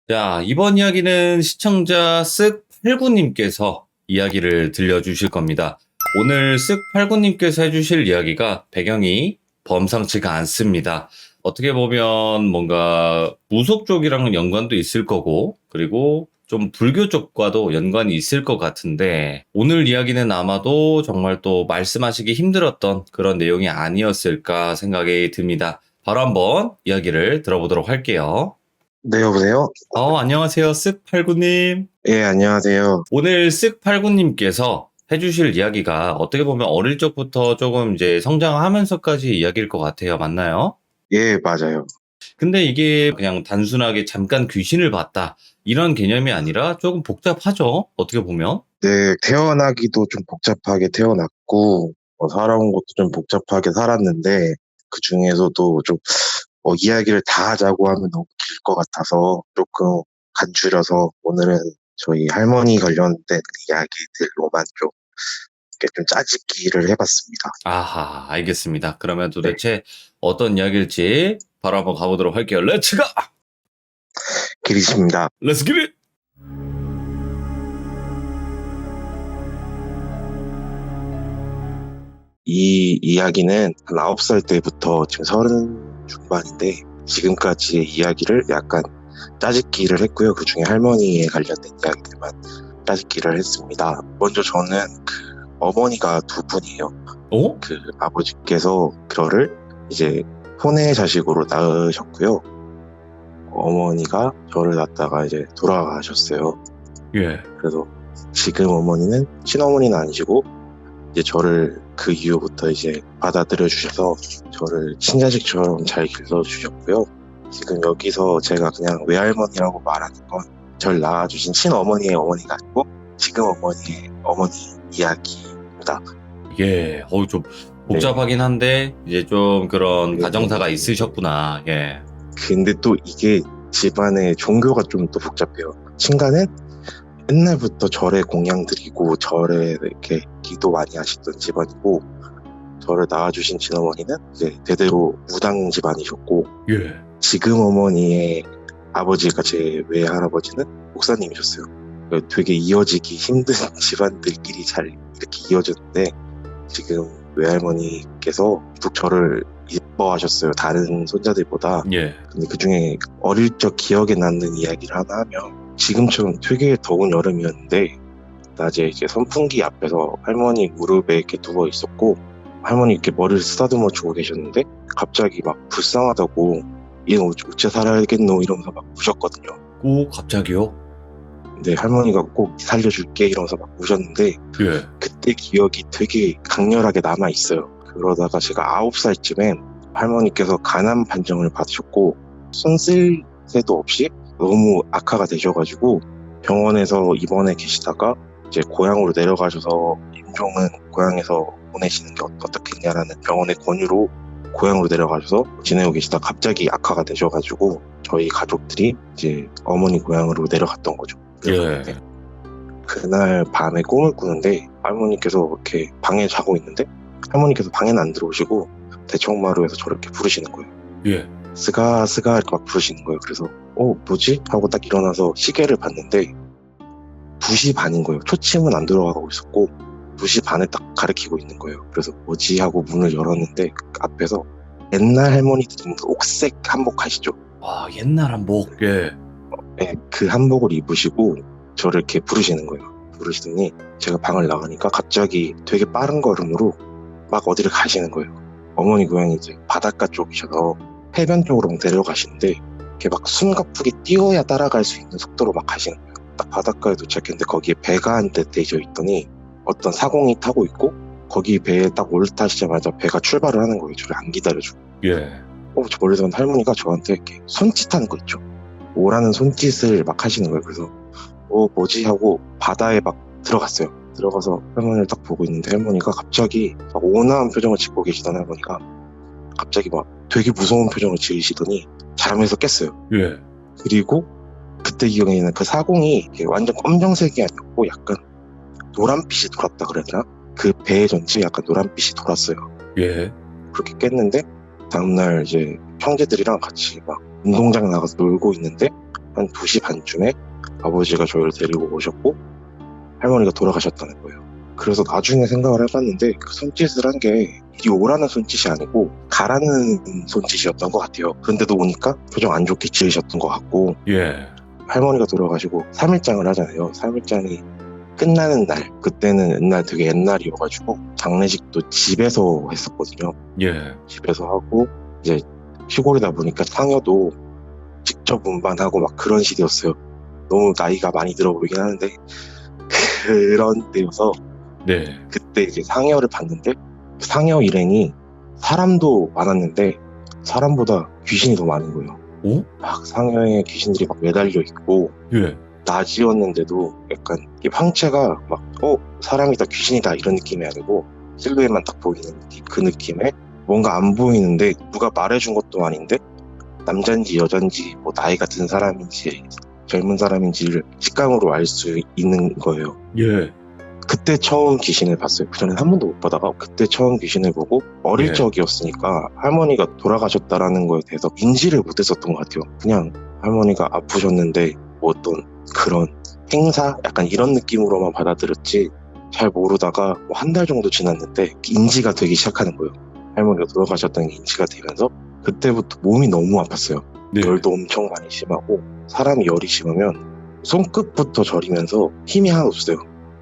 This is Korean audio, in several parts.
자, 이번 이야기는 시청자 쓱89님께서 이야기를 들려주실 겁니다. 오늘 쓱89님께서 해주실 이야기가 배경이 범상치가 않습니다. 어떻게 보면 뭔가 무속 쪽이랑 연관도 있을 거고, 그리고 좀 불교 쪽과도 연관이 있을 것 같은데, 오늘 이야기는 아마도 정말 또 말씀하시기 힘들었던 그런 내용이 아니었을까 생각이 듭니다. 바로 한번 이야기를 들어보도록 할게요. 네, 여보세요? 안녕하세요. 쓱89님. 예, 안녕하세요. 오늘 쓱89님께서 해주실 이야기가 어떻게 보면 어릴 적부터 조금 이제 성장하면서까지 이야기일 것 같아요. 맞나요? 예, 맞아요. 근데 이게 그냥 단순하게 잠깐 귀신을 봤다. 이런 개념이 아니라 조금 복잡하죠. 어떻게 보면. 네, 태어나기도 좀 복잡하게 태어났고, 살아온 것도 좀 복잡하게 살았는데, 그 중에서도 좀, 이야기를 다 하자고 하면 너무 길 것 같아서 조금 간추려서 오늘은 저희 할머니 관련된 이야기들로만 좀, 이렇게 좀 짜집기를 해봤습니다. 아하, 알겠습니다. 그러면 도대체 어떤 이야기일지 바로 한번 가보도록 할게요. 렛츠 가! 기리십니다. 렛츠 기릿! 이 이야기는 한 9살 때부터 지금 30 중반인데 지금까지의 이야기를 약간 짜집기를 했고요. 그 중에 할머니에 관련된 이야기들만 짜집기를 했습니다. 먼저 저는 어머니가 두 분이에요. 어? 아버지께서 저를 이제 혼외 자식으로 낳으셨고요. 어머니가 저를 낳다가 이제 돌아가셨어요. 예. 그래서 지금 어머니는 친어머니는 아니시고 이제 저를 그 이후부터 이제 받아들여 주셔서 저를 친자식처럼 잘 길러 주셨고요. 지금 여기서 제가 그냥 외할머니라고 말하는 건 절 낳아주신 친어머니의 어머니가 아니고 지금 어머니의 어머니 이야기입니다. 예, 좀 복잡하긴 한데 이제 좀 그런 가정사가 있으셨구나. 예. 근데 또 이게 집안의 종교가 좀 또 복잡해요. 친가는 옛날부터 절에 공양 드리고 절에 이렇게 기도 많이 하시던 집안이고 저를 낳아주신 친어머니는 이제 대대로 무당 집안이셨고 예. 지금 어머니의 아버지가 제 외할아버지는 목사님이셨어요. 되게 이어지기 힘든 집안들끼리 잘 이렇게 이어졌는데 지금 외할머니께서 쭉 저를 이뻐하셨어요. 다른 손자들보다. 예. 근데 그중에 어릴 적 기억에 남는 이야기를 하나 하면 지금처럼 되게 더운 여름이었는데 낮에 이제 선풍기 앞에서 할머니 무릎에 이렇게 누워 있었고 할머니 이렇게 머리를 쓰다듬어 주고 계셨는데 갑자기 막 불쌍하다고 얘는 어째 살아야겠노 이러면서 막 우셨거든요. 오, 갑자기요? 근데 할머니가 꼭 살려줄게 이러면서 막 우셨는데 예. 그때 기억이 되게 강렬하게 남아 있어요. 그러다가 제가 9살쯤에 할머니께서 간암 판정을 받으셨고 손 쓸 새도 없이 너무 악화가 되셔가지고 병원에서 입원해 계시다가 이제 고향으로 내려가셔서 임종은 고향에서 보내시는 게 어떻겠냐라는 병원의 권유로 고향으로 내려가셔서 지내고 계시다 갑자기 악화가 되셔가지고 저희 가족들이 이제 어머니 고향으로 내려갔던 거죠. 예. 그날 밤에 꿈을 꾸는데 할머니께서 이렇게 방에 자고 있는데 할머니께서 방에는 안 들어오시고 대청마루에서 저렇게 부르시는 거예요. 예. 스가 스가 이렇게 막 부르시는 거예요. 그래서 뭐지? 하고 딱 일어나서 시계를 봤는데 2시 반인 거예요. 초침은 안 들어가고 있었고 2시 반에 딱 가리키고 있는 거예요. 그래서 뭐지? 하고 문을 열었는데 앞에서 옛날 할머니들 옥색 한복 하시죠? 와, 옛날 한복. 예. 네, 그 한복을 입으시고 저를 이렇게 부르시는 거예요. 부르시더니 제가 방을 나가니까 갑자기 되게 빠른 걸음으로 막 어디를 가시는 거예요. 어머니 고향이 이제 바닷가 쪽이셔서 해변 쪽으로 데려가시는데 이렇게 막 숨가쁘게 뛰어야 따라갈 수 있는 속도로 막 가시는 거예요. 딱 바닷가에 도착했는데 거기에 배가 한 대 대져 있더니 어떤 사공이 타고 있고 거기 배에 딱 올라타시자마자 배가 출발을 하는 거예요. 저를 안 기다려주고. 예. 저 멀리서 본 할머니가 저한테 이렇게 손짓하는 거 있죠. 오라는 손짓을 막 하시는 거예요. 그래서 뭐지? 하고 바다에 막 들어갔어요. 들어가서 할머니를 딱 보고 있는데 할머니가 갑자기 막 온화한 표정을 짓고 계시던 할머니가 갑자기 막 되게 무서운 표정을 지으시더니 잠에서 깼어요. 예. 그리고 그때 기억에는 그 사공이 완전 검정색이 아니었고 약간 노란빛이 돌았다 그래야 되나? 그 배 전체에 약간 노란빛이 돌았어요. 예. 그렇게 깼는데 다음날 이제 형제들이랑 같이 막 운동장 나가서 놀고 있는데 한 2시 반쯤에 아버지가 저희를 데리고 오셨고 할머니가 돌아가셨다는 거예요. 그래서 나중에 생각을 해봤는데 그 손짓을 한 게 이리 오라는 손짓이 아니고 가라는 손짓이었던 것 같아요. 그런데도 오니까 표정 안 좋게 지으셨던 것 같고 예. 할머니가 돌아가시고 3일장을 하잖아요. 3일장이 끝나는 날, 그때는 옛날 되게 옛날이어가지고 장례식도 집에서 했었거든요. 예. 집에서 하고 이제 시골이다 보니까 상여도 직접 운반하고 막 그런 시대였어요. 너무 나이가 많이 들어 보이긴 하는데 그런 때여서 네. 그때 이제 상여를 봤는데 상여 일행이 사람도 많았는데 사람보다 귀신이 더 많은 거예요. 오? 막 상여에 귀신들이 막 매달려 있고 예. 낮이었는데도 약간 이 황체가 막 사람이다 귀신이다 이런 느낌이 아니고 실루엣만 딱 보이는 느낌, 그 느낌에 뭔가 안 보이는데 누가 말해준 것도 아닌데 남잔지 여잔지 뭐 나이가 든 사람인지 젊은 사람인지를 직감으로 알 수 있는 거예요. 예. 그때 처음 귀신을 봤어요. 그전엔 한 번도 못 보다가 그때 처음 귀신을 보고 어릴 예. 적이었으니까 할머니가 돌아가셨다라는 거에 대해서 인지를 못했었던 것 같아요. 그냥 할머니가 아프셨는데 뭐 어떤 그런 행사? 약간 이런 느낌으로만 받아들였지 잘 모르다가 뭐 한 달 정도 지났는데 인지가 되기 시작하는 거예요. 할머니가 돌아가셨다는 게 인지가 되면서 그때부터 몸이 너무 아팠어요. 네. 열도 엄청 많이 심하고 사람이 열이 심하면 손끝부터 저리면서 힘이 하나도 없어요.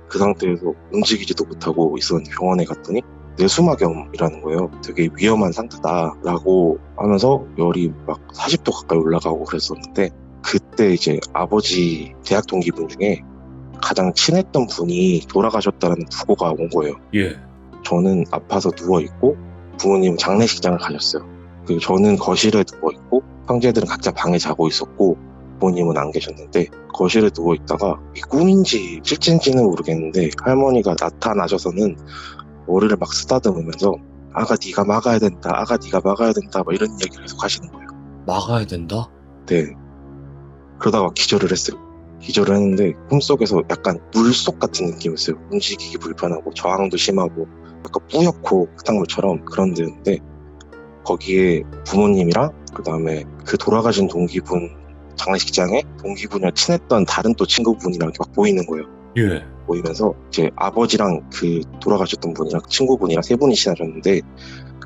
그 상태에서 움직이지도 못하고 있었는데 병원에 갔더니 뇌수막염이라는 거예요. 되게 위험한 상태다라고 하면서 열이 막 40도 가까이 올라가고 그랬었는데 그때 이제 아버지 대학 동기분 중에 가장 친했던 분이 돌아가셨다는 부고가 온 거예요. 예. 저는 아파서 누워있고 부모님은 장례식장을 가셨어요. 그리고 저는 거실에 누워있고 형제들은 각자 방에 자고 있었고 부모님은 안 계셨는데 거실에 누워있다가 이 꿈인지 실제인지는 모르겠는데 할머니가 나타나셔서는 머리를 막 쓰다듬으면서 아가 네가 막아야 된다, 아가 네가 막아야 된다 막 이런 이야기를 계속 하시는 거예요. 막아야 된다? 네. 그러다가 기절을 했어요. 기절을 했는데 꿈속에서 약간 물속 같은 느낌이었어요. 움직이기 불편하고 저항도 심하고 약간 뿌옇고 흙탕물처럼 그런 데였는데 거기에 부모님이랑 그 다음에 그 돌아가신 동기분 장례식장에 동기분이랑 친했던 다른 또 친구분이랑 이렇게 막 보이는 거예요. 예. 보이면서 이제 아버지랑 그 돌아가셨던 분이랑 친구분이랑 세 분이 지나셨는데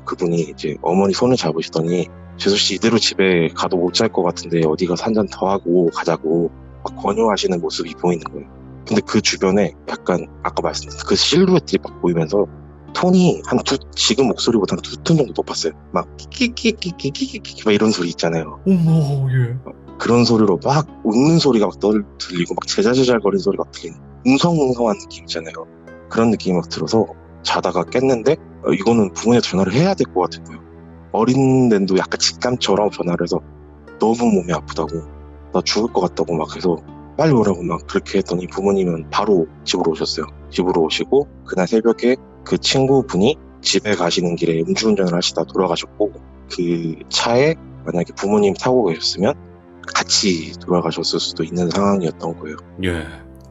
그분이 이제 어머니 손을 잡으시더니 재수씨 이대로 집에 가도 못 잘 것 같은데 어디 가서 한 잔 더 하고 가자고 막 권유하시는 모습이 보이는 거예요. 근데 그 주변에 약간 아까 말씀드린 그 실루엣들이 막 보이면서 톤이 지금 목소리보다 한 2톤 정도 높았어요. 막 끼끼끼끼끼끼끼 막 이런 소리 있잖아요. 어머, 예. 그런 소리로 막 웃는 소리가 막 들리고 막 제잘제잘거리는 소리가 막 들리는 웅성웅성한 느낌 있잖아요. 그런 느낌이 막 들어서 자다가 깼는데 이거는 부모님한테 전화를 해야 될 것 같은 거예요. 어린 데도 약간 직감처럼 전화를 해서 너무 몸이 아프다고 나 죽을 것 같다고 막 해서 빨리 오라고 막 그렇게 했더니 부모님은 바로 집으로 오셨어요. 집으로 오시고 그날 새벽에 그 친구분이 집에 가시는 길에 음주운전을 하시다 돌아가셨고 그 차에 만약에 부모님 타고 계셨으면 같이 돌아가셨을 수도 있는 상황이었던 거예요. 예.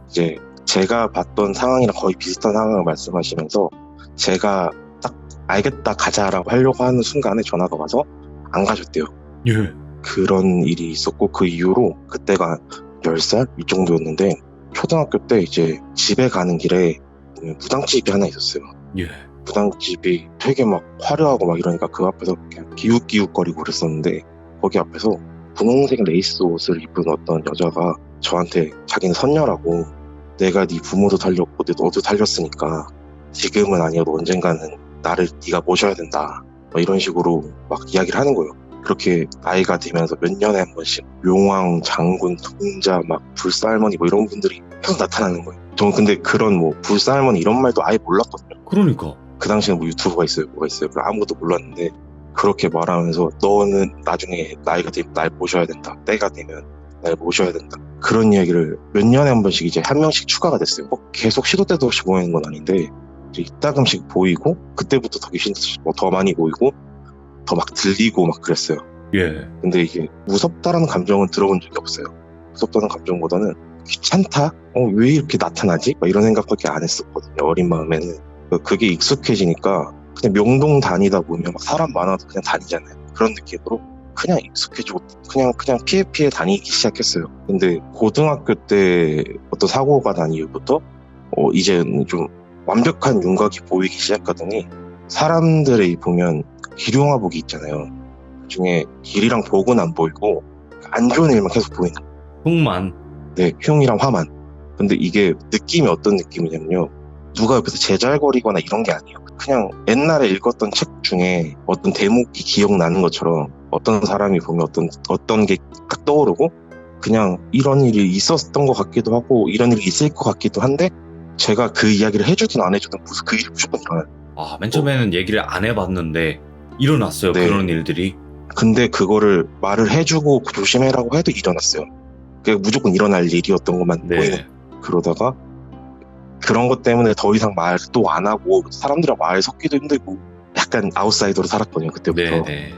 이제 제가 봤던 상황이랑 거의 비슷한 상황을 말씀하시면서 제가 딱 알겠다 가자라고 하려고 하는 순간에 전화가 와서 안 가셨대요. 예. 그런 일이 있었고 그 이후로 그때가 10살 이 정도였는데 초등학교 때 이제 집에 가는 길에 무당집이 하나 있었어요. 예. 무당집이 되게 막 화려하고 막 이러니까 그 앞에서 그냥 기웃기웃거리고 그랬었는데 거기 앞에서 분홍색 레이스 옷을 입은 어떤 여자가 저한테 자기는 선녀라고 내가 네 부모도 달렸고 너도 달렸으니까 지금은 아니어도 언젠가는 나를 네가 모셔야 된다 막 이런 식으로 막 이야기를 하는 거예요. 그렇게 나이가 들면서 몇 년에 한 번씩 용왕, 장군, 동자, 막 불사할머니 뭐 이런 분들이 계속 나타나는 거예요. 저는 근데 그런 뭐 불사할머니 이런 말도 아예 몰랐거든요. 그러니까. 그 당시에 뭐 유튜브가 있어요, 뭐가 있어요. 아무것도 몰랐는데 그렇게 말하면서 너는 나중에 나이가 되면 날 모셔야 된다. 때가 되면 날 모셔야 된다. 그런 이야기를 몇 년에 한 번씩 이제 한 명씩 추가가 됐어요. 계속 시도 때도 없이 보이는 건 아닌데 이제 이따금씩 보이고 그때부터 더 귀신 더 많이 보이고 더 막 들리고 막 그랬어요. 예. 근데 이게 무섭다라는 감정은 들어본 적이 없어요. 무섭다는 감정보다는 귀찮다? 왜 이렇게 나타나지? 막 이런 생각밖에 안 했었거든요. 어린 마음에는. 그게 익숙해지니까 그냥 명동 다니다 보면 막 사람 많아도 그냥 다니잖아요. 그런 느낌으로 그냥 익숙해지고 그냥 피해 다니기 시작했어요. 근데 고등학교 때 어떤 사고가 난 이후부터 이제는 좀 완벽한 윤곽이 보이기 시작하더니 사람들이 보면 기룡화복이 있잖아요. 그중에 길이랑 복은 안 보이고 안 좋은 일만 계속 보이는 거예요. 흉만. 네, 흉이랑 화만. 근데 이게 느낌이 어떤 느낌이냐면요. 누가 옆에서 제잘거리거나 이런 게 아니에요. 그냥 옛날에 읽었던 책 중에 어떤 대목이 기억나는 것처럼 어떤 사람이 보면 어떤 게 딱 떠오르고 그냥 이런 일이 있었던 것 같기도 하고 이런 일이 있을 것 같기도 한데 제가 그 이야기를 해주든 안 해주든 무슨 그 일이 무조건 일어나요. 아, 맨 처음에는 얘기를 안 해봤는데 일어났어요. 네. 그런 일들이. 근데 그거를 말을 해주고 조심해라고 해도 일어났어요. 그게 무조건 일어날 일이었던 것만 보이는. 네. 그러다가 그런 것 때문에 더 이상 말 또 안 하고 사람들이랑 말 섞기도 힘들고 약간 아웃사이더로 살았거든요. 그때부터. 네.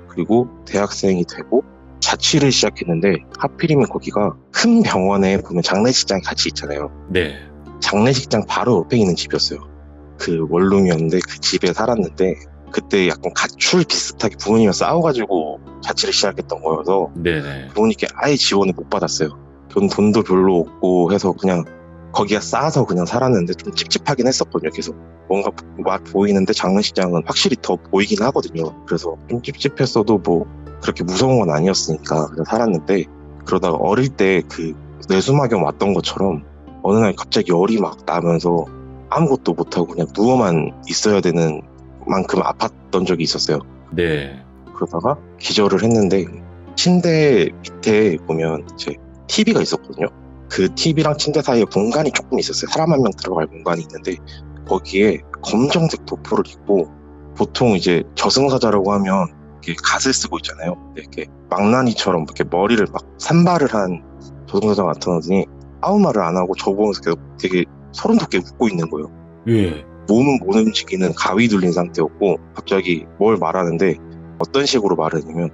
그리고 대학생이 되고 자취를 시작했는데 하필이면 거기가 큰 병원에 보면 장례식장이 같이 있잖아요. 네. 장례식장 바로 옆에 있는 집이었어요. 그 원룸이었는데 그 집에 살았는데 그때 약간 가출 비슷하게 부모님이랑 싸워가지고 자취를 시작했던 거여서 네. 부모님께 아예 지원을 못 받았어요. 돈도 별로 없고 해서 그냥 거기가 싸서 그냥 살았는데 좀 찝찝하긴 했었거든요. 계속 뭔가 맛 보이는데 장례식장은 확실히 더 보이긴 하거든요. 그래서 좀 찝찝했어도 뭐 그렇게 무서운 건 아니었으니까 그냥 살았는데 그러다가 어릴 때 그 뇌수막염 왔던 것처럼 어느 날 갑자기 열이 막 나면서 아무것도 못하고 그냥 누워만 있어야 되는 만큼 아팠던 적이 있었어요. 네. 그러다가 기절을 했는데 침대 밑에 보면 이제 TV가 있었거든요. 그 TV랑 침대 사이에 공간이 조금 있었어요. 사람 한 명 들어갈 공간이 있는데 거기에 검정색 도포를 입고 보통 이제 저승사자라고 하면 이렇게 갓을 쓰고 있잖아요. 이렇게 망나니처럼 이렇게 머리를 막 산발을 한 저승사자가 나타나더니 아무 말을 안 하고 저보면서 계속 되게 소름 돋게 웃고 있는 거예요. 예. 몸은 못 움직이는 가위 눌린 상태였고 갑자기 뭘 말하는데 어떤 식으로 말하냐면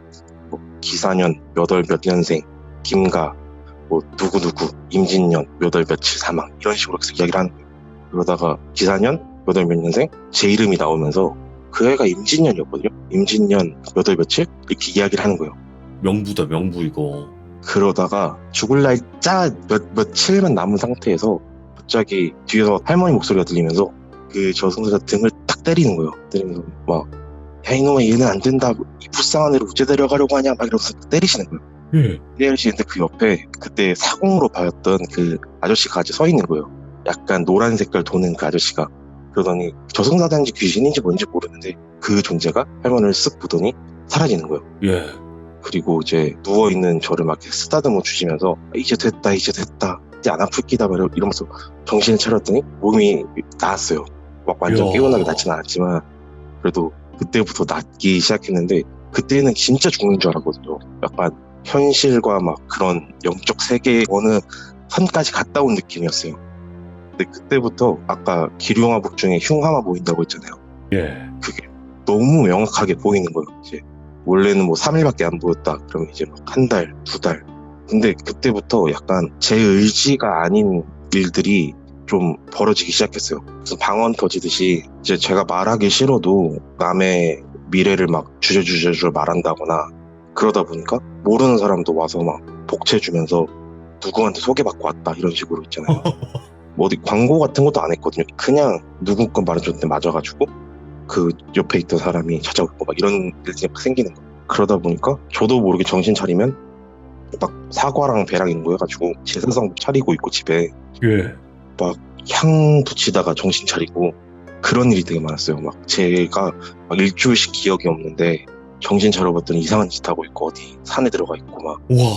뭐 기사년 몇월 몇 년생 김가 뭐 누구누구 임진년 몇월 며칠 사망 이런 식으로 계속 이야기를 하는 거예요. 그러다가 기사년 몇월 몇 년생 제 이름이 나오면서 그 애가 임진년이었거든요. 임진년 몇월 며칠 이렇게 이야기를 하는 거예요. 명부다, 명부 이거. 그러다가 죽을 날짜 며칠만 남은 상태에서 갑자기 뒤에서 할머니 목소리가 들리면서 그 저승사자 등을 딱 때리는 거예요. 때리면서 막 야 이놈아 얘는 안 된다 이 불쌍한 애를 어째 데려가려고 하냐 막 이러면서 때리시는 거예요. 예. 때리시는데 그 옆에 그때 사공으로 봤던 그 아저씨가 같이 서 있는 거예요. 약간 노란 색깔 도는 그 아저씨가. 그러더니 저승사자인지 귀신인지 뭔지 모르는데 그 존재가 할머니를 쓱 보더니 사라지는 거예요. 예. 그리고 이제 누워있는 저를 막 이렇게 쓰다듬어 주시면서 이제 됐다 이제 안 아플 끼다 막 이러면서 정신을 차렸더니 몸이 나았어요. 막 완전 이야. 깨어나게 낫진 않았지만 그래도 그때부터 낫기 시작했는데 그때는 진짜 죽는 줄 알았거든요. 약간 현실과 막 그런 영적 세계 어느 선까지 갔다 온 느낌이었어요. 근데 그때부터 아까 기룡화복 중에 흉화마 보인다고 했잖아요. 예. 그게 너무 명확하게 보이는 거예요. 이제 원래는 뭐 3일밖에 안 보였다. 그러면 이제 막 한 달, 두 달. 근데 그때부터 약간 제 의지가 아닌 일들이 좀 벌어지기 시작했어요. 무슨 방언 터지듯이 이제 제가 말하기 싫어도 남의 미래를 막 주저주저 말한다거나 그러다 보니까 모르는 사람도 와서 막 복채주면서 누구한테 소개받고 왔다 이런 식으로 있잖아요. 뭐 어디 광고 같은 것도 안 했거든요. 그냥 누구 건 말해줬는데 맞아가지고 그 옆에 있던 사람이 찾아오고 막 이런 일들이 막 생기는 거예요. 그러다 보니까 저도 모르게 정신 차리면 막 사과랑 배랑 이런 거 해가지고 제사상 차리고 있고 집에 예. 막 향 붙이다가 정신 차리고 그런 일이 되게 많았어요. 막 제가 막 일주일씩 기억이 없는데 정신 차려봤더니 이상한 짓 하고 있고 어디 산에 들어가 있고 막 와.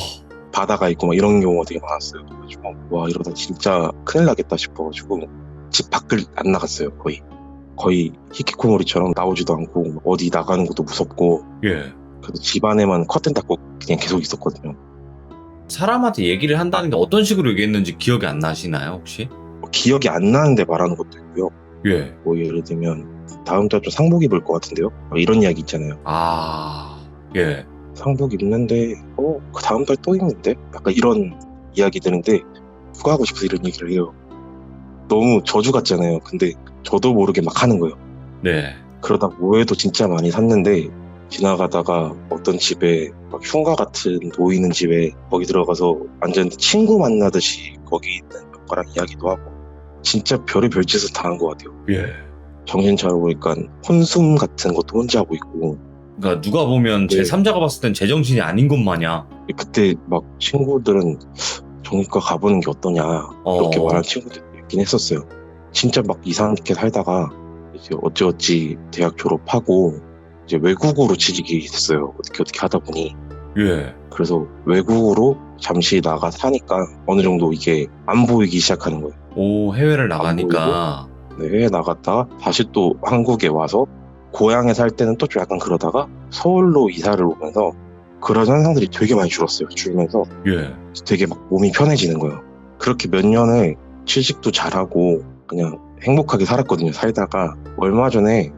바다가 있고 막 이런 경우가 되게 많았어요. 그래가지고 와 이러다 진짜 큰일 나겠다 싶어가지고 집 밖을 안 나갔어요. 거의 히키코모리처럼 나오지도 않고 어디 나가는 것도 무섭고 예. 그래서 집 안에만 커튼 닫고 그냥 계속 있었거든요. 사람한테 얘기를 한다는 게 어떤 식으로 얘기했는지 기억이 안 나시나요, 혹시? 기억이 안 나는데 말하는 것도 있고요. 예. 뭐 예를 들면 다음 달 좀 상복 입을 것 같은데요? 막 이런 이야기 있잖아요. 아. 예. 상복 입는데 그 다음 달 또 입는데? 약간 이런 이야기들인데 누가 하고 싶어서 이런 얘기를 해요. 너무 저주 같잖아요. 근데 저도 모르게 막 하는 거예요. 네. 그러다 오해도 진짜 많이 샀는데 지나가다가 어떤 집에 막 흉가 같은 보이는 집에 거기 들어가서 앉았는데 친구 만나듯이 거기 있는 오빠랑 이야기도 하고 진짜 별의별 짓을 다 한 것 같아요. 예. 정신 차려보니까 혼숨 같은 것도 혼자 하고 있고 그러니까 누가 보면 네. 제3자가 봤을 땐 제정신이 아닌 것 마냥. 그때 막 친구들은 정신과 가보는 게 어떠냐 이렇게 말하는 친구들이 있긴 했었어요. 진짜 막 이상하게 살다가 이제 어찌어찌 대학 졸업하고 이제 외국으로 취직이 됐어요. 어떻게 하다 보니. 예. 그래서 외국으로 잠시 나가 사니까 어느 정도 이게 안 보이기 시작하는 거예요. 오, 해외를 나가니까. 네, 해외 나갔다가 다시 또 한국에 와서 고향에 살 때는 또 좀 약간 그러다가 서울로 이사를 오면서 그런 현상들이 되게 많이 줄면서 예. 되게 막 몸이 편해지는 거예요. 그렇게 몇 년을 취직도 잘하고 그냥 행복하게 살았거든요. 살다가 얼마 전에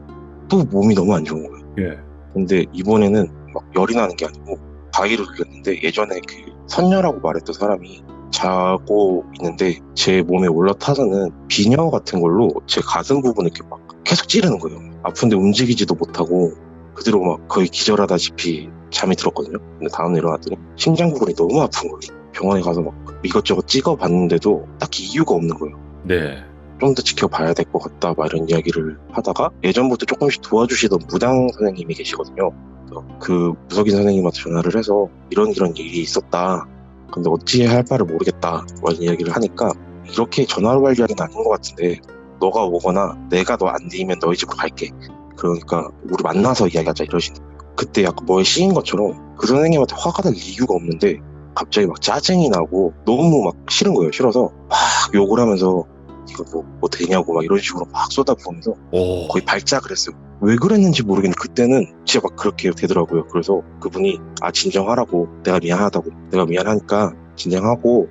또 몸이 너무 안 좋은 거예요. 예. 근데 이번에는 막 열이 나는 게 아니고 가위로 눌렸는데 예전에 그 선녀라고 말했던 사람이 자고 있는데 제 몸에 올라타서는 비녀 같은 걸로 제 가슴 부분을 이렇게 막 계속 찌르는 거예요. 아픈데 움직이지도 못하고 그대로 막 거의 기절하다시피 잠이 들었거든요. 근데 다음날 일어났더니 심장 부분이 너무 아픈 거예요. 병원에 가서 막 이것저것 찍어봤는데도 딱히 이유가 없는 거예요. 네. 좀 더 지켜봐야 될 것 같다 막 이런 이야기를 하다가 예전부터 조금씩 도와주시던 무당 선생님이 계시거든요. 그래서 그 무석인 선생님한테 전화를 해서 이런 일이 있었다. 근데 어찌 할 바를 모르겠다 이런 이야기를 하니까 이렇게 전화로 할 이야기는 아닌 것 같은데 너가 오거나 내가 너 안 되면 너희 집으로 갈게. 그러니까 우리 만나서 이야기하자 이러시는 거예요. 그때 약간 뭐에 씌인 것처럼 그 선생님한테 화가 날 이유가 없는데 갑자기 막 짜증이 나고 너무 막 싫은 거예요. 싫어서 막 욕을 하면서 이거 뭐 되냐고 막 이런 식으로 막 쏟아부으면서 오. 거의 발작을 했어요. 왜 그랬는지 모르겠는데 그때는 진짜 막 그렇게 되더라고요. 그래서 그분이 진정하라고 내가 미안하니까 진정하고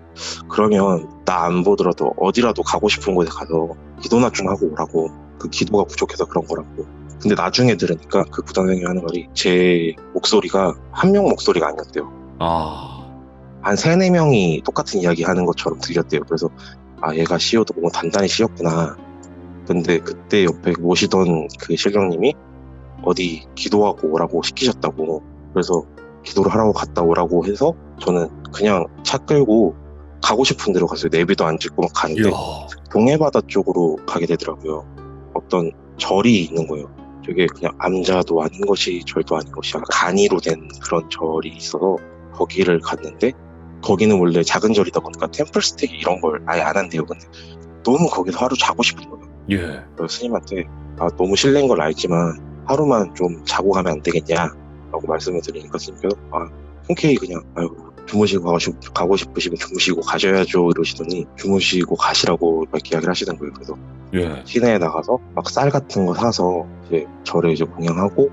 그러면 나 안 보더라도 어디라도 가고 싶은 곳에 가서 기도나 좀 하고 오라고. 그 기도가 부족해서 그런 거라고. 근데 나중에 들으니까 그 부당 선생님이 하는 말이 제 목소리가 한 명 목소리가 아니었대요. 한 3-4명이 똑같은 이야기 하는 것처럼 들렸대요. 그래서 얘가 씌워도 뭔가 단단히 씌웠구나. 근데 그때 옆에 모시던 그 실령님이 어디 기도하고 오라고 시키셨다고. 그래서 기도를 하라고 갔다 오라고 해서 저는 그냥 차 끌고 가고 싶은 데로 갔어요. 내비도 안 찍고 막 가는데 이야. 동해바다 쪽으로 가게 되더라고요. 어떤 절이 있는 거예요. 되게 그냥 암자도 아닌 것이 절도 아닌 것이 간이로 된 그런 절이 있어서 거기를 갔는데 거기는 원래 작은 절이다 보니까 템플스테이 이런 걸 아예 안 한대요. 근데 너무 거기서 하루 자고 싶은 거예요. 예. 그래서 스님한테 너무 실례인 걸 알지만 하루만 좀 자고 가면 안 되겠냐 라고 말씀을 드리니까 스님께서 흔쾌히 그냥 주무시고 가고 싶으시면 주무시고 가셔야죠 이러시더니 주무시고 가시라고 이렇게 이야기를 하시는 거예요. 그래서 예. 시내에 나가서 막 쌀 같은 거 사서 이제 절에 이제 공양하고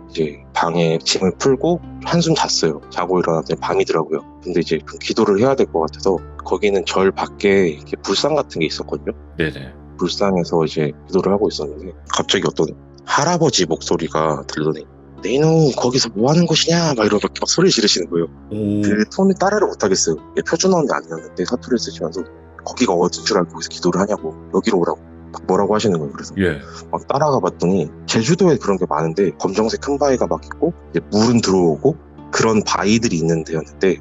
이제 방에 짐을 풀고 한숨 잤어요. 자고 일어났더니 밤이더라고요. 근데 이제 좀 기도를 해야 될 것 같아서 거기는 절 밖에 이렇게 불상 같은 게 있었거든요. 네네. 불상에서 이제 기도를 하고 있었는데 갑자기 어떤 할아버지 목소리가 들더니 내 이놈 거기서 뭐 하는 것이냐 막 이러면서 막 소리 지르시는 거예요. 오. 그 톤을 따라를 못하겠어요. 표준어는 아니었는데 사투리를 쓰시면서 거기가 어딘 줄 알고 거기서 기도를 하냐고 여기로 오라고 막 뭐라고 하시는 거예요. 그래서 예. 막 따라가 봤더니 제주도에 그런 게 많은데 검정색 큰 바위가 막 있고 이제 물은 들어오고 그런 바위들이 있는 데였는데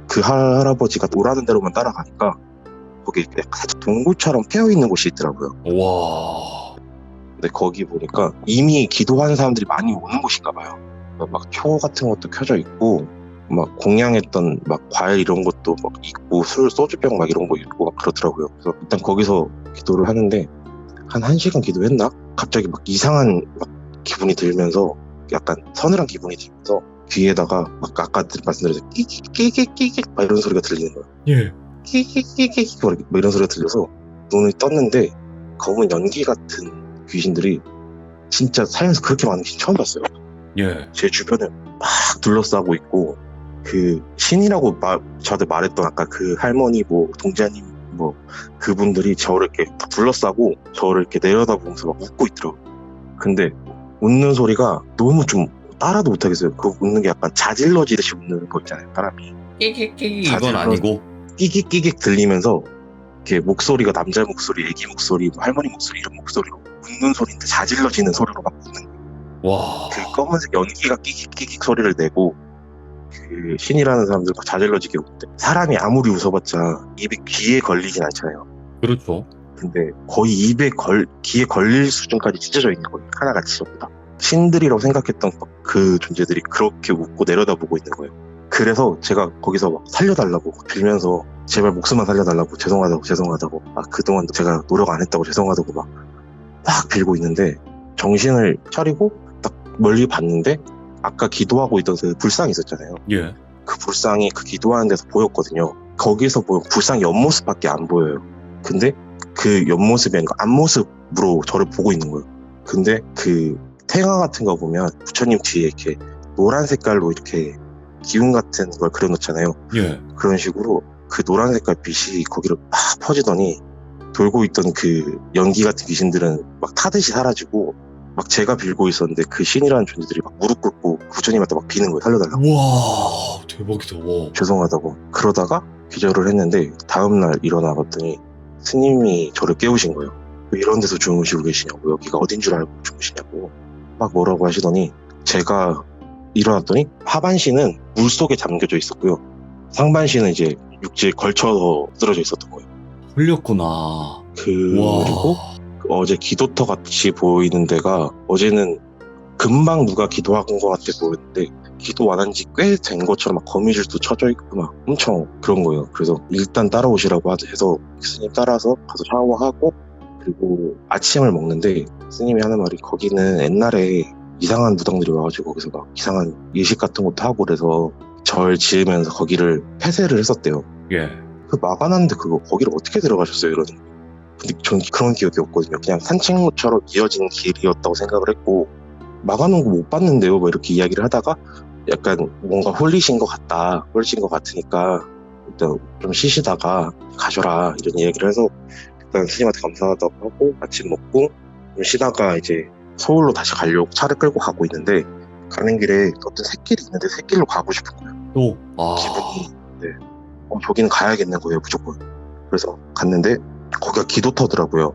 그 할아버지가 오라는 대로만 따라가니까 거기 살짝 동굴처럼 패여 있는 곳이 있더라고요. 와. 근데 거기 보니까 이미 기도하는 사람들이 많이 오는 곳인가 봐요. 막 초 같은 것도 켜져 있고 막 공양했던 막 과일 이런 것도 막 있고 소주병 막 이런 거 있고 막 그렇더라고요. 그래서 일단 거기서 기도를 하는데 한 1시간 기도했나? 갑자기 막 이상한 막 기분이 들면서 약간 서늘한 기분이 들면서 귀에다가 막 아까 말씀드렸죠 끼끼끼끼끼 막 이런 소리가 들리는 거예요. 예. 끼끼끼끼 막 이런 소리가 들려서 눈을 떴는데 검은 연기 같은 귀신들이 진짜 살면서 그렇게 많은 귀신 처음 봤어요. 예. 제 주변을 막 둘러싸고 있고 그 신이라고 저한테 말했던 아까 그 할머니 뭐 동자님 뭐 그분들이 저를 이렇게 다 둘러싸고 저를 이렇게 내려다보면서 막 웃고 있더라고요. 근데 웃는 소리가 너무 좀 따라도 못하겠어요. 그 웃는 게 약간 자질러지듯이 웃는 거 있잖아요. 사람이 끼끼끼 이건 아니고 끼깃끼깃 들리면서 이렇게 목소리가 남자 목소리, 애기 목소리, 뭐 할머니 목소리 이런 목소리로 웃는 소리인데 자질러지는 소리로 막 웃는 거예요. 와. 그 검은색 연기가 끼익끼익 소리를 내고 그 신이라는 사람들 막 자질러지게 웃대. 사람이 아무리 웃어봤자 입에 귀에 걸리진 않잖아요. 그렇죠. 근데 거의 귀에 걸릴 수준까지 찢어져 있는 거예요. 하나같이 전부 다. 신들이라고 생각했던 그 존재들이 그렇게 웃고 내려다보고 있는 거예요. 그래서 제가 거기서 막 살려달라고 빌면서 제발 목숨만 살려달라고 죄송하다고 그동안 제가 노력 안 했다고 죄송하다고 막 빌고 있는데 정신을 차리고 딱 멀리 봤는데 아까 기도하고 있던 그 불상이 있었잖아요. 예. 그 불상이 그 기도하는 데서 보였거든요. 거기서 보여 불상 옆모습밖에 안 보여요. 근데 그 옆모습이 아니고 앞모습으로 저를 보고 있는 거예요. 근데 그 태화 같은 거 보면 부처님 뒤에 이렇게 노란 색깔로 이렇게 기운 같은 걸 그려놓잖아요. 예. 그런 식으로 그 노란 색깔 빛이 거기로 막 퍼지더니 돌고 있던 그 연기 같은 귀신들은 막 타듯이 사라지고 막 제가 빌고 있었는데 그 신이라는 존재들이 막 무릎 꿇고 부처님한테 막 비는 거예요. 살려달라고. 와, 대박이다. 와. 죄송하다고. 그러다가 기절을 했는데 다음날 일어나 봤더니 스님이 저를 깨우신 거예요. 왜 이런 데서 주무시고 계시냐고, 여기가 어딘 줄 알고 주무시냐고 막 뭐라고 하시더니 제가 일어났더니 하반신은 물속에 잠겨져 있었고요. 상반신은 이제 육지에 걸쳐서 쓰러져 있었던 거예요. 흘렸구나. 그리고 와. 어제 기도터 같이 보이는 데가 어제는 금방 누가 기도한 것 같아 보였는데 기도 안 한 지 꽤 된 것처럼 막 거미줄도 쳐져 있고 막 엄청 그런 거예요. 그래서 일단 따라오시라고 해서 스님 따라서 가서 샤워하고 그리고 아침을 먹는데 스님이 하는 말이 거기는 옛날에 이상한 무당들이 와가지고 거기서 막 이상한 예식 같은 것도 하고 그래서 절 지으면서 거기를 폐쇄를 했었대요. 예. 그 막아놨는데 거기를 어떻게 들어가셨어요? 이러는 거예요. 근데 전 그런 기억이 없거든요. 그냥 산책로처럼 이어진 길이었다고 생각을 했고 막아놓은 거 못 봤는데요. 뭐 이렇게 이야기를 하다가 약간 뭔가 홀리신 것 같으니까 일단 좀 쉬시다가 가셔라 이런 이야기를 해서 일단 스님한테 감사하다고 하고 아침 먹고 좀 쉬다가 이제 서울로 다시 가려고 차를 끌고 가고 있는데 가는 길에 어떤 샛길이 있는데 샛길로 가고 싶은 거예요. 또. 아. 기분이. 네. 저기는 가야겠는 거예요, 무조건. 그래서 갔는데 거기가 기도터더라고요.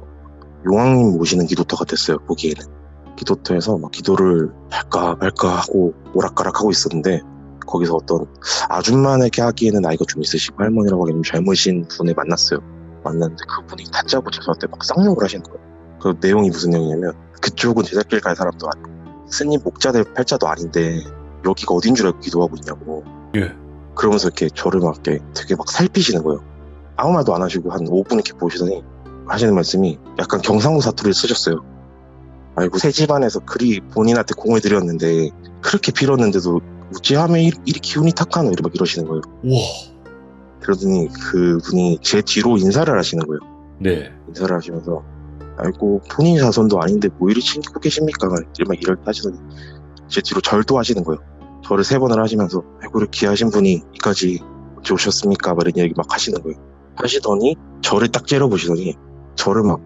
용왕님 모시는 기도터 같았어요, 보기에는. 기도터에서 막 기도를 할까 말까 하고 오락가락 하고 있었는데 거기서 어떤 아줌마에게 하기에는 나이가 좀 있으시고 할머니라고 하기에는 젊으신 분을 만났어요. 만났는데 그분이 다짜고 저한테 막 쌍욕을 하시는 거예요. 그 내용이 무슨 내용이냐면 그쪽은 제자길 갈 사람도 아니고 스님 목자들 팔자도 아닌데 여기가 어딘 줄 알고 기도하고 있냐고. 예. 그러면서 이렇게 저를 막 이렇게 되게 막 살피시는 거예요. 아무 말도 안 하시고 한 5분 이렇게 보시더니 하시는 말씀이 약간 경상도 사투리를 쓰셨어요. 아이고 새 집안에서 그리 본인한테 공을 들였는데 그렇게 빌었는데도 어찌하면 이리 기운이 탁하노 막 이러시는 거예요. 와. 그러더니 그분이 제 뒤로 인사를 하시는 거예요. 네. 인사를 하시면서 아이고 본인 자손도 아닌데 뭐 이리 챙기고 계십니까? 막 이럴 때 하시더니 제 뒤로 절도 하시는 거예요. 저를 3번을 하시면서 아이고 이렇게 귀하신 분이 여기까지 어찌 오셨습니까? 막 이런 얘기 막 하시는 거예요. 하시더니 저를 딱 째려보시더니 저를 막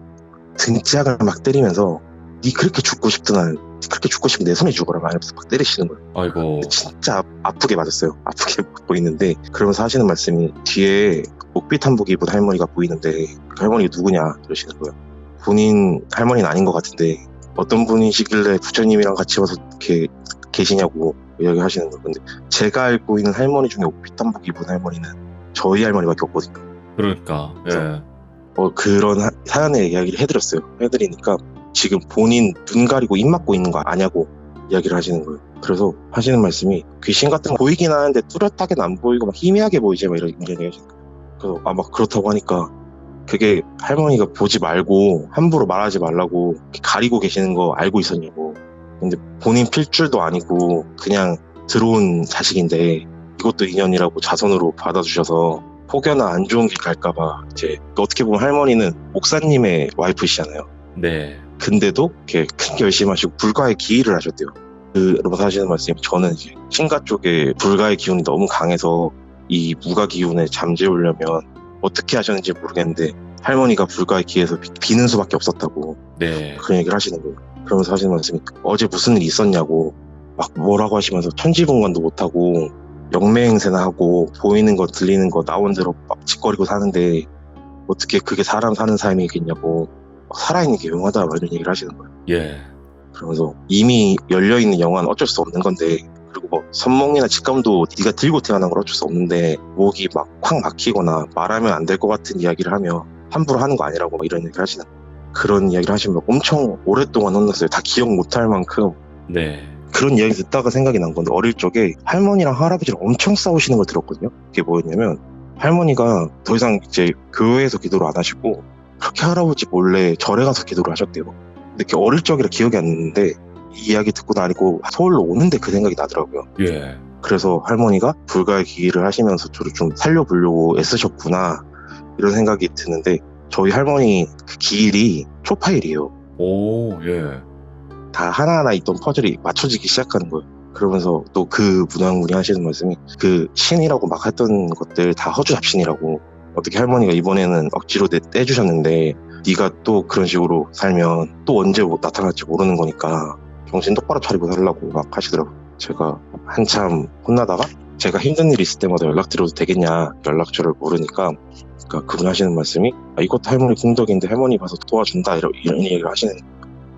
등짝을 막 때리면서 니 그렇게 죽고 싶더나 그렇게 죽고 싶으면 내 손에 죽어라 막 이러면서 막 때리시는 거예요. 아이고. 진짜 아프게 맞았어요. 아프게 보이는데 그러면서 하시는 말씀이 뒤에 목빛 한복 입은 할머니가 보이는데 그 할머니가 누구냐 이러시는 거예요. 본인 할머니는 아닌 것 같은데 어떤 분이시길래 부처님이랑 같이 와서 이렇게 계시냐고 이야기하시는 거예요. 근데 제가 알고 있는 할머니 중에 목빛 한복 입은 할머니는 저희 할머니밖에 없거든요. 그러니까. 예. 그런 사연의 이야기를 해드리니까 지금 본인 눈 가리고 입 막고 있는 거 아냐고 이야기를 하시는 거예요. 그래서 하시는 말씀이 귀신 같은 거 보이긴 하는데 뚜렷하게는 안 보이고 막 희미하게 보이지 막 이런 이야기 하시는 거예요. 그래서 막 그렇다고 하니까 그게 할머니가 보지 말고 함부로 말하지 말라고 이렇게 가리고 계시는 거 알고 있었냐고. 근데 본인 필줄도 아니고 그냥 들어온 자식인데 이것도 인연이라고 자손으로 받아주셔서 혹여나 안 좋은 길 갈까봐 이제 어떻게 보면 할머니는 목사님의 와이프시잖아요. 네. 근데도 이렇게 큰 결심하시고 불가의 기일을 하셨대요. 그러면서 하시는 말씀이 저는 이제 신가 쪽에 불가의 기운이 너무 강해서 이 무가 기운을 잠재우려면 어떻게 하셨는지 모르겠는데 할머니가 불가의 기에서 비는 수밖에 없었다고. 네. 그런 얘기를 하시는 거예요. 그러면서 하시는 말씀이 어제 무슨 일 있었냐고 막 뭐라고 하시면서 천지분간도 못하고 영매행세나 하고 보이는 거 들리는 거 나온 대로 막 짓거리고 사는데 어떻게 그게 사람 사는 삶이겠냐고 살아있는 게 용하다 이런 얘기를 하시는 거예요. 예. 그러면서 이미 열려있는 영화는 어쩔 수 없는 건데, 그리고 뭐 선몽이나 직감도 네가 들고 태어난 걸 어쩔 수 없는데 목이 막 콱 막히거나 말하면 안 될 것 같은 이야기를 하면 함부로 하는 거 아니라고 막 이런 얘기를 하시는, 그런 이야기를 하시면 엄청 오랫동안 혼났어요. 다 기억 못할 만큼. 네. 그런 이야기 듣다가 생각이 난 건데, 어릴 적에 할머니랑 할아버지랑 엄청 싸우시는 걸 들었거든요. 그게 뭐였냐면, 할머니가 더 이상 이제 교회에서 기도를 안 하시고 그렇게 할아버지 몰래 절에 가서 기도를 하셨대요. 근데 그게 어릴 적이라 기억이 안 나는데, 이 이야기 듣고 나니까 서울로 오는데 그 생각이 나더라고요. 예. 그래서 할머니가 불가의 기기를 하시면서 저를 좀 살려보려고 애쓰셨구나, 이런 생각이 드는데, 저희 할머니 그 기일이 초파일이에요. 오, 예. 다 하나하나 있던 퍼즐이 맞춰지기 시작하는 거예요. 그러면서 또 그 문화무리 하시는 말씀이, 그 신이라고 막 했던 것들 다 허주잡신이라고, 어떻게 할머니가 이번에는 억지로 떼주셨는데 네가 또 그런 식으로 살면 또 언제 나타날지 모르는 거니까 정신 똑바로 차리고 살라고 막 하시더라고요. 제가 한참 혼나다가 제가 힘든 일 있을 때마다 연락드려도 되겠냐, 연락처를 모르니까, 그러니까 그분 하시는 말씀이, 이것도 할머니 공덕인데 할머니 가서 도와준다, 이런 얘기를 하시는,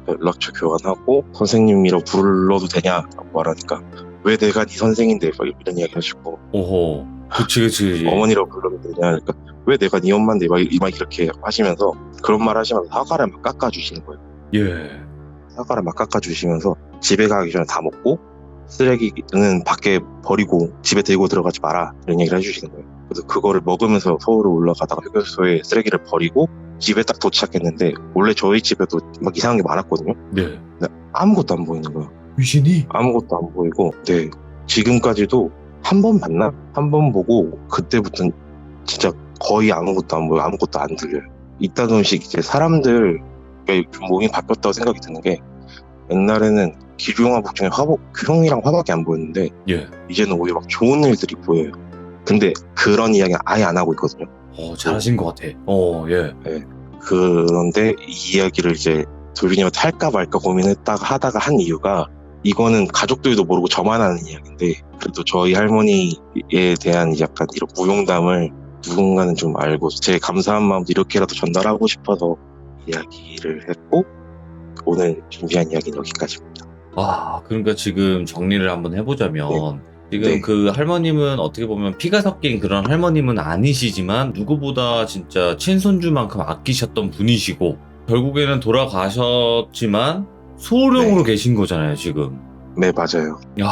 연락처 교환하고 선생님이라고 불러도 되냐라고 말하니까, 왜 내가 네 선생인데 막 이런 이야기 하시고, 오호. 그치. 어머니라고 불러도 되냐, 그러니까 왜 내가 네 엄마인데 막 이렇게 하시면서, 그런 말 하시면서 사과를 막 깎아주시는 거예요. 예. 사과를 막 깎아주시면서 집에 가기 전에 다 먹고 쓰레기는 밖에 버리고 집에 들고 들어가지 마라, 이런 얘기를 해주시는 거예요. 그래서 그거를 먹으면서 서울을 올라가다가 휴게소에 쓰레기를 버리고 집에 딱 도착했는데, 원래 저희 집에도 막 이상한 게 많았거든요. 네. 근데 아무것도 안 보이는 거예요. 귀신이? 아무것도 안 보이고, 네, 지금까지도 한 번 봤나? 한 번 보고 그때부터는 진짜 거의 아무것도 안 보여, 아무것도 안 들려요. 이따금씩 이제 사람들 좀 몸이 바뀌었다고 생각이 드는 게, 옛날에는 기룡화복 중에 형이랑 화밖에 안 보였는데 예. 이제는 오히려 막 좋은 일들이 보여요. 근데 그런 이야기는 아예 안 하고 있거든요. 잘하신 것 같아. 예. 그런데 이 이야기를 이제 돌비님한테 할까 말까 하다가 한 이유가, 이거는 가족들도 모르고 저만 아는 이야기인데, 그래도 저희 할머니에 대한 약간 이런 무용담을 누군가는 좀 알고 제 감사한 마음도 이렇게라도 전달하고 싶어서 이야기를 했고, 오늘 준비한 이야기는 여기까지입니다. 그러니까 지금 정리를 한번 해보자면, 지금 네. 그 할머님은 어떻게 보면 피가 섞인 그런 할머님은 아니시지만, 누구보다 진짜 친손주만큼 아끼셨던 분이시고, 결국에는 돌아가셨지만, 소령으로 네. 계신 거잖아요, 지금. 네, 맞아요. 야,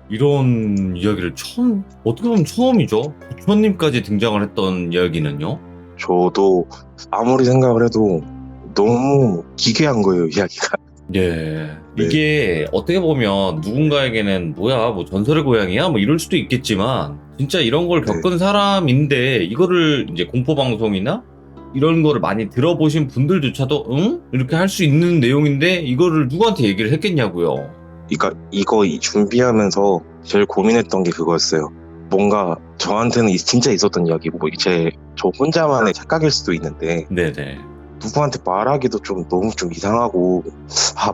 이런 이야기를 어떻게 보면 처음이죠. 부처님까지 등장을 했던 이야기는요. 저도 아무리 생각을 해도 너무 기괴한 거예요, 이야기가. 예. 네. 이게 어떻게 보면 누군가에게는 뭐야, 뭐 전설의 고향이야? 뭐 이럴 수도 있겠지만, 진짜 이런 걸 겪은 사람인데, 이거를 이제 공포방송이나 이런 거를 많이 들어보신 분들조차도, 응? 이렇게 할 수 있는 내용인데, 이거를 누구한테 얘기를 했겠냐고요. 그러니까 이거 준비하면서 제일 고민했던 게 그거였어요. 뭔가 저한테는 진짜 있었던 이야기고, 뭐 저 혼자만의 착각일 수도 있는데, 네네. 누구한테 말하기도 너무 이상하고,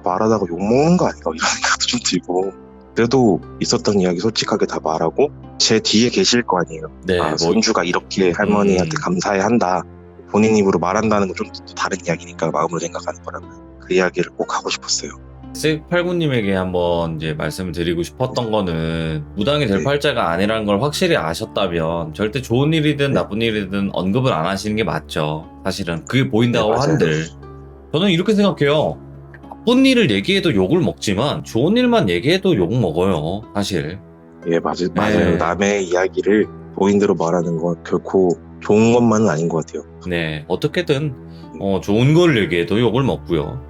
말하다가 욕먹는 거 아닌가, 이런 생각도 좀 들고. 그래도 있었던 이야기 솔직하게 다 말하고, 제 뒤에 계실 거 아니에요. 네. 손주가 이렇게 할머니한테 감사해 한다, 본인 입으로 말한다는 건 좀 다른 이야기니까, 마음으로 생각하는 거라면 그 이야기를 꼭 하고 싶었어요. 쓱89님에게 한번 이제 말씀을 드리고 싶었던 거는, 무당이 될 네. 팔자가 아니라는 걸 확실히 아셨다면 절대 좋은 일이든 나쁜 일이든 언급을 안 하시는 게 맞죠. 사실은 그게 보인다고 네, 맞아요. 한들, 저는 이렇게 생각해요. 나쁜 일을 얘기해도 욕을 먹지만 좋은 일만 얘기해도 욕 먹어요, 사실. 예, 맞아요. 남의 이야기를 본인 대로 말하는 건 결코 좋은 것만은 아닌 것 같아요. 네, 어떻게든 좋은 걸 얘기해도 욕을 먹고요,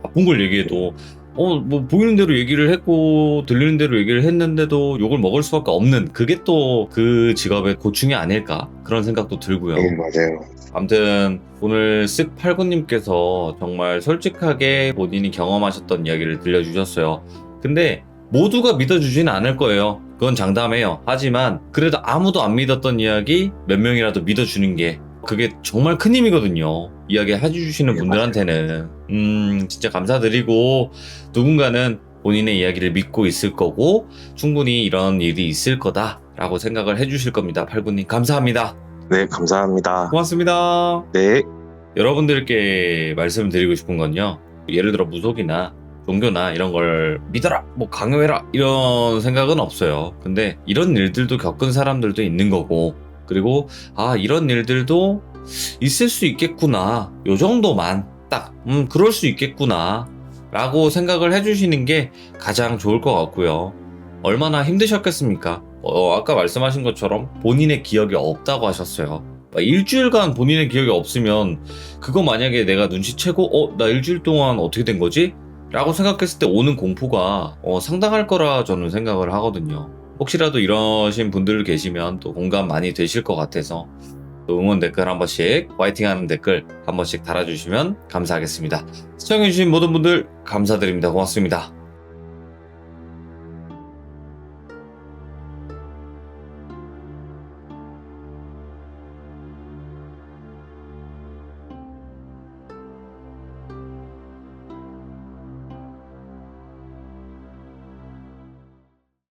나쁜 걸 얘기해도 뭐 보이는 대로 얘기를 했고 들리는 대로 얘기를 했는데도 욕을 먹을 수밖에 없는, 그게 또 그 직업의 고충이 아닐까, 그런 생각도 들고요. 네, 맞아요. 아무튼 오늘 쓱89님께서 정말 솔직하게 본인이 경험하셨던 이야기를 들려주셨어요. 근데 모두가 믿어주지는 않을 거예요. 그건 장담해요. 하지만 그래도 아무도 안 믿었던 이야기 몇 명이라도 믿어주는 게, 그게 정말 큰 힘이거든요. 이야기 해주시는 네, 분들한테는. 진짜 감사드리고, 누군가는 본인의 이야기를 믿고 있을 거고, 충분히 이런 일이 있을 거다라고 생각을 해주실 겁니다. 89님 감사합니다. 네, 감사합니다. 고맙습니다. 네. 여러분들께 말씀드리고 싶은 건요, 예를 들어 무속이나 종교나 이런 걸 믿어라, 뭐 강요해라 이런 생각은 없어요. 근데 이런 일들도 겪은 사람들도 있는 거고, 그리고 이런 일들도 있을 수 있겠구나, 요 정도만 딱 그럴 수 있겠구나 라고 생각을 해주시는 게 가장 좋을 것 같고요. 얼마나 힘드셨겠습니까? 아까 말씀하신 것처럼 본인의 기억이 없다고 하셨어요. 일주일간 본인의 기억이 없으면 그거 만약에 내가 눈치채고 나 일주일 동안 어떻게 된 거지? 라고 생각했을 때 오는 공포가 상당할 거라 저는 생각을 하거든요. 혹시라도 이러신 분들 계시면 또 공감 많이 되실 것 같아서 또 응원 댓글 한 번씩, 화이팅하는 댓글 한 번씩 달아주시면 감사하겠습니다. 시청해주신 모든 분들 감사드립니다. 고맙습니다.